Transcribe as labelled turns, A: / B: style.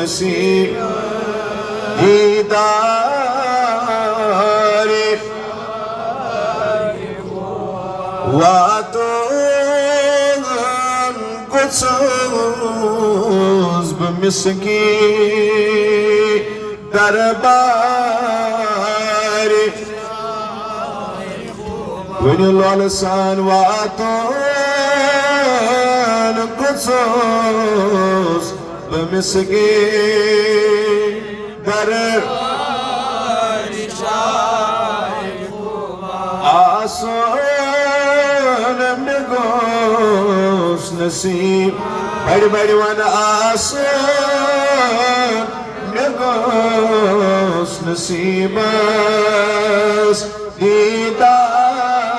A: नसीब दीदार वातों गुस्सोस बमिसकी दरबार वनी लालसान वातों गुस्सोस बमिसकी दरबार आसन में गोस नसीब बड़ी बड़ी वन आसन में गोस नसीब दीदार